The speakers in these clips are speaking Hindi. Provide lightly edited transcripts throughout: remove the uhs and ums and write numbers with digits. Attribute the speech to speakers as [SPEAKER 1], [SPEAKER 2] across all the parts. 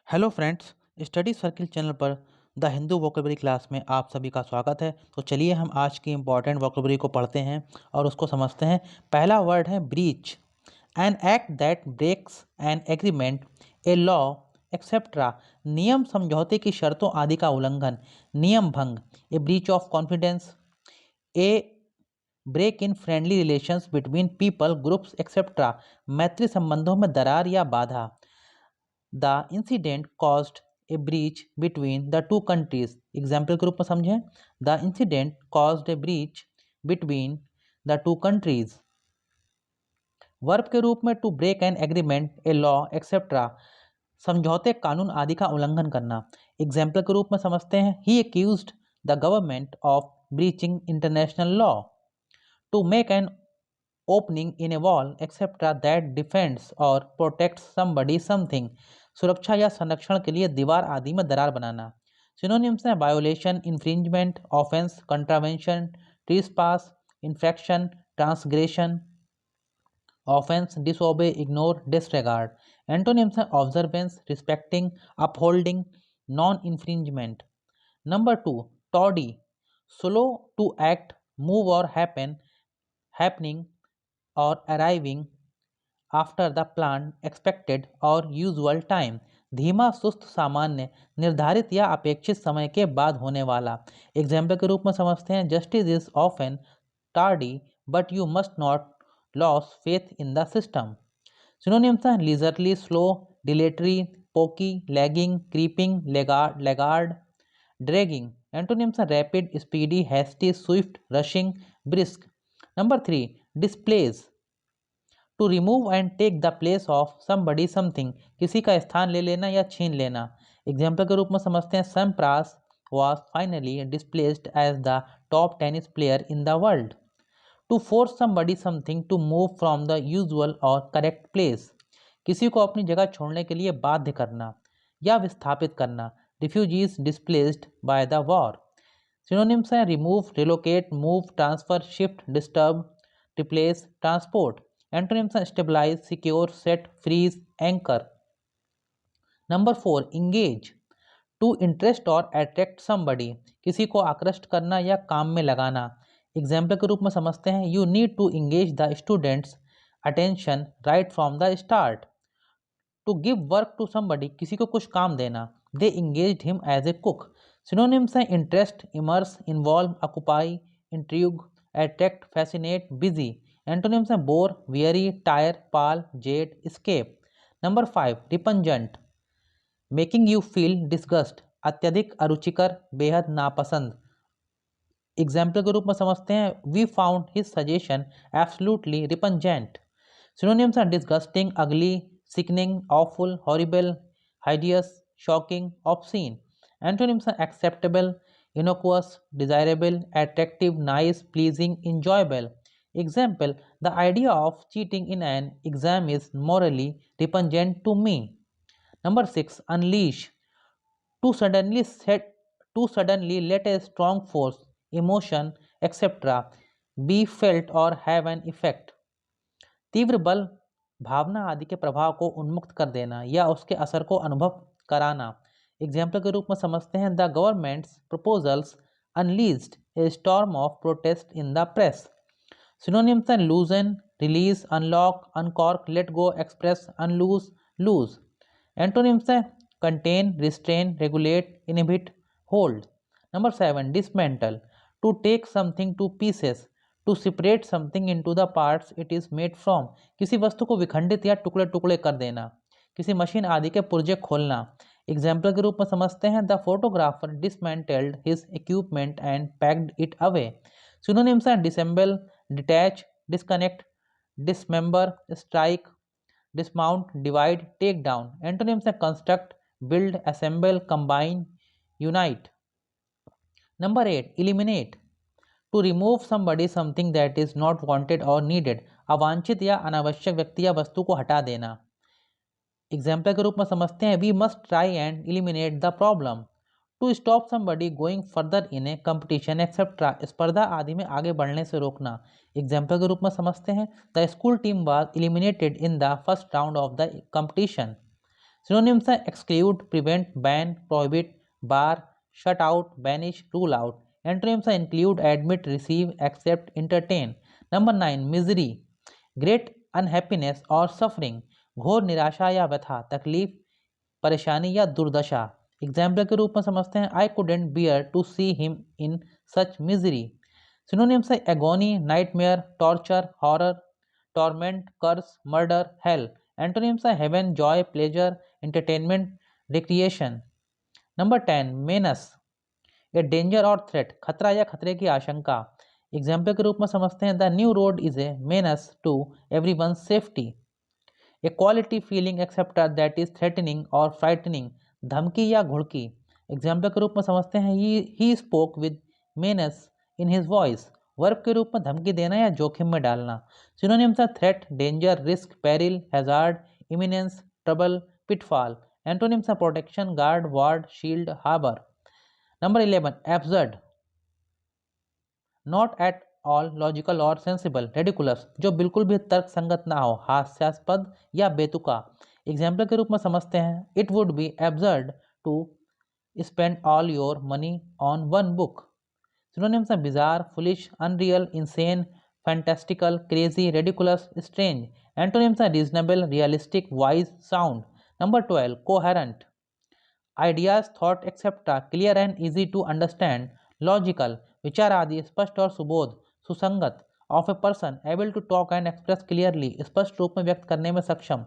[SPEAKER 1] Hello friends, study circle channel पर द हिंदू वोकेबलरी क्लास में आप सभी का स्वागत है। तो चलिए हम आज की इम्पॉर्टेंट वोकेबलरी को पढ़ते हैं और उसको समझते हैं। पहला वर्ड है breach, an act that breaks an agreement, a law etcetera. नियम, समझौते की शर्तों आदि का उल्लंघन, नियम भंग। A breach of confidence, a break in friendly relations between people groups etcetera. मैत्री संबंधों में दरार या बाधा। The incident caused a breach between the two countries. Example के रूप में समझें। The incident caused a breach between the two countries. Verb के रूप में to break an agreement, a law etcetera. समझौते, कानून आदि का उल्लंघन करना। एग्जाम्पल के रूप में समझते हैं। He accused the government of breaching international law. To make an opening in a wall etc that defends or protects somebody something। सुरक्षा या संरक्षण के लिए दीवार आदि में दरार बनाना। सिनोनिम्स हैं violation, infringement, offence, contravention, trespass, infraction, transgression. Offence, disobey, ignore, disregard. Antonyms हैं observance, respecting, upholding, non infringement. Number 2, टॉडी, स्लो टू एक्ट, मूव और हैपनिंग और arriving after the plan expected और यूजुअल टाइम। धीमा, सुस्त, सामान्य, निर्धारित या अपेक्षित समय के बाद होने वाला। एग्जाम्पल के रूप में समझते हैं। Justice is often tardy but you must not lose faith in the system. Synonyms हैं leisurely, slow, dilatory, poky, lagging, creeping, laggard, dragging. Antonyms हैं rapid, speedy, hasty, swift, rushing, brisk. Number 3, displace, to remove and take the place of somebody something. किसी का स्थान ले लेना या छीन लेना। एग्जाम्पल के रूप में समझते हैं। Sampras was finally displaced as the top tennis player in the world. To force somebody something to move from the usual or correct place. किसी को अपनी जगह छोड़ने के लिए बाध्य करना या विस्थापित करना। Refugees displaced by the war. Synonyms हैं remove, relocate, move, transfer, shift, disturb, replace, transport. Antonyms हैं stabilise, secure, set, freeze, anchor. Number 4, engage, to interest और अट्रैक्ट समबडी। किसी को आकृष्ट करना या काम में लगाना। एग्जाम्पल के रूप में समझते हैं। You need to engage the students attention right from the start. To give work to somebody, किसी को कुछ काम देना। They engaged him as a cook. Synonyms हैं interest, immerse, involve, occupy, intrigue, attract, fascinate, busy. Antonyms हैं bore, weary, tire, pall, jade, scape. Number 5, repugnant, making you feel disgust, अत्यधिक अरुचिकर, बेहद नापसंद। एग्जाम्पल के रूप में समझते हैं। We found his suggestion absolutely repugnant. Synonyms are disgusting, ugly, sickening, awful, horrible, hideous, shocking, obscene. Antonyms are acceptable, innocuous, desirable, attractive, nice, pleasing, enjoyable. Example: the idea of cheating in an exam is morally repugnant to me. Number 6, unleash, to suddenly set, to suddenly let a strong force, emotion, etc. be felt or have an effect. तीव्र बल, भावना आदि के प्रभाव को उन्मुक्त कर देना या उसके असर को अनुभव कराना। एग्जाम्पल के रूप में समझते हैं। The government's proposals unleashed a storm of protest in the press. Synonyms हैं loosen, release, unlock, uncork, let go, express, unloose, loose. Antonyms हैं contain, restrain, regulate, inhibit, hold. Number 7, dismantle, to take something to pieces, to separate something into the parts it is made from. किसी वस्तु को विखंडित या टुकड़े टुकड़े कर देना। किसी मशीन आदि के पुर्जे खोलना। एग्जाम्पल के रूप में समझते हैं। The photographer dismantled his equipment and packed it away. Synonyms हैं disassemble, detach, disconnect, dismember, strike, dismount, divide, take down. Antonyms हैं construct, build, assemble, combine, unite. Number 8, eliminate, to remove somebody something that is not wanted और नीडेड। अवांछित या अनावश्यक व्यक्ति या वस्तु को हटा देना। एग्जाम्पल के रूप में समझते हैं। We must try and eliminate the problem, to stop somebody going further in a competition etcetera. स्पर्धा आदि में आगे बढ़ने से रोकना। एग्जाम्पल के रूप में समझते हैं। The school team was eliminated in the first round of the competition. Synonyms हैं exclude, prevent, ban, prohibit, bar, shut out, banish, rule out. Antonyms हैं include, admit, receive, accept, entertain. Number 9 misery, great unhappiness और सफरिंग, घोर निराशा या व्यथा, तकलीफ, परेशानी या दुर्दशा। एग्जाम्पल के रूप में समझते हैं, I couldn't bear to see him in such misery. Synonyms है agony, nightmare, torture, horror, torment, curse, murder, hell. Antonyms है heaven, joy, pleasure, entertainment, recreation. Number 10 menace, a danger और थ्रेट, खतरा या खतरे की आशंका। एग्जाम्पल के रूप में समझते हैं, the new road is a menace to everyone safety. A quality feeling except that is threatening और फ्राइटनिंग, धमकी या घुड़की। एग्जाम्पल के रूप में समझते हैं, he spoke with menace in his voice. Verb के रूप में धमकी देना या जोखिम में डालना। सिनोनिम्स हैं threat, danger, risk, peril, hazard, imminence, trouble, pitfall. Antonyms हैं protection, guard, ward, shield, harbour. Number 11 absurd, not at all logical और सेंसिबल, रेडिकुलस, जो बिल्कुल भी तर्क संगत ना हो, हास्यास्पद या बेतुका। एग्जाम्पल के रूप में समझते हैं, it would be absurd to spend all your money on one book. Synonyms हैं bizarre, foolish, unreal, insane, fantastical, crazy, ridiculous, strange. Antonyms हैं reasonable, realistic, wise, sound. Number 12 coherent, ideas, thought एक्सेप्टा, clear and easy to understand, logical, विचार आदि स्पष्ट और सुबोध, सुसंगत, of a person able to talk and express clearly, स्पष्ट रूप में व्यक्त करने में सक्षम।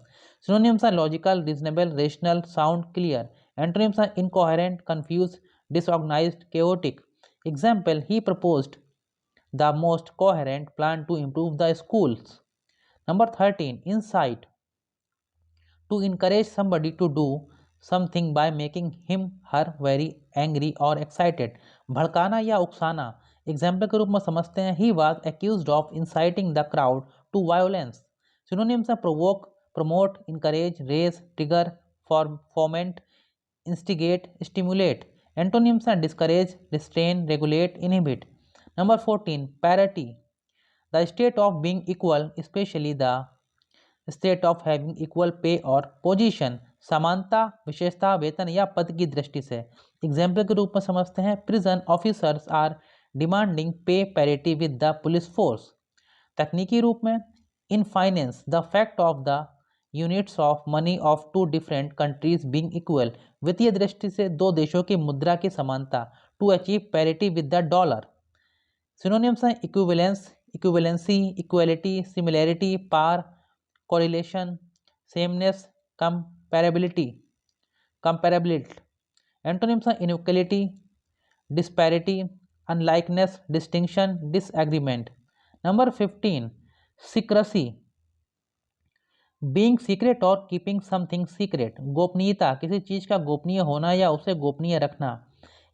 [SPEAKER 1] सिनोनिम्स हैं logical, reasonable, rational, sound, clear. Antonyms हैं incoherent, confuse, disorganised, chaotic. Example, he proposed the most coherent plan to improve the schools. Number 13 insight, to encourage somebody to do something by making him her very angry or excited, भड़काना या उकसाना। एग्जाम्पल के रूप में समझते हैं, he was accused of inciting the crowd to violence। Synonyms हैं provoke, promote, encourage, raise, trigger, foment, instigate, stimulate. Antonyms हैं discourage, restrain, regulate, inhibit. Number 14 parity, the state of being equal, especially the state of having equal pay और पोजीशन, समानता, विशेषता, वेतन या पद की दृष्टि से। एग्जाम्पल के रूप में समझते हैं, prison officers are demanding pay parity with the police force. तकनीकी रूप में, in finance the fact of the units of money of two different countries being equal, वित्तीय दृष्टि से दो देशों की मुद्रा की समानता, to achieve parity with the dollar. Synonyms हैं equivalence, equivalency, equality, similarity, par, correlation, sameness, comparability, comparability. Antonyms हैं inequality, disparity, unlikeness, distinction, disagreement. Number 15 secrecy, being secret और कीपिंग समथिंग सीक्रेट, गोपनीयता, किसी चीज का गोपनीय होना या उसे गोपनीय रखना।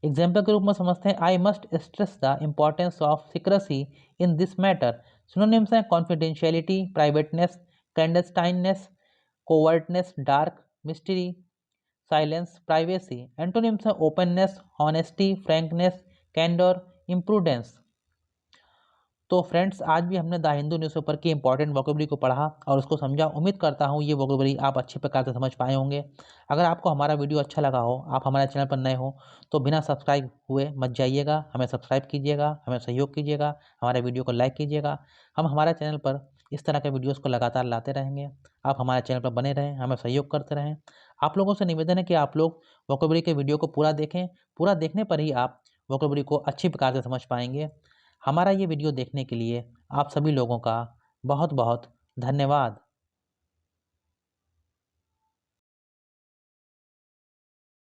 [SPEAKER 1] एग्जाम्पल के रूप में समझते हैं, I must stress the importance of secrecy in this matter. Synonyms हैं confidentiality, privateness, clandestineness, covertness, dark, mystery, silence, privacy. Antonyms हैं openness, honesty, frankness, candour, imprudence. तो फ्रेंड्स, आज भी हमने द हिंदू न्यूज़पेपर की इंपॉर्टेंट वोकेबलरी को पढ़ा और उसको समझा। उम्मीद करता हूँ ये वोकेबलरी आप अच्छे प्रकार से समझ पाए होंगे। अगर आपको हमारा वीडियो अच्छा लगा हो, आप हमारे चैनल पर नए हो, तो बिना सब्सक्राइब हुए मत जाइएगा, हमें सब्सक्राइब कीजिएगा, हमें सहयोग कीजिएगा, हमारे वीडियो को लाइक कीजिएगा। हम हमारे चैनल पर इस तरह के वीडियोज़ को लगातार लाते रहेंगे। आप हमारे चैनल पर बने रहें, हमें सहयोग करते रहें। आप लोगों से निवेदन है कि आप लोग वोकेबलरी के वीडियो को पूरा देखें। पूरा देखने पर ही आप वोकेबलरी को अच्छी प्रकार से समझ पाएंगे। हमारा ये वीडियो देखने के लिए आप सभी लोगों का बहुत बहुत धन्यवाद।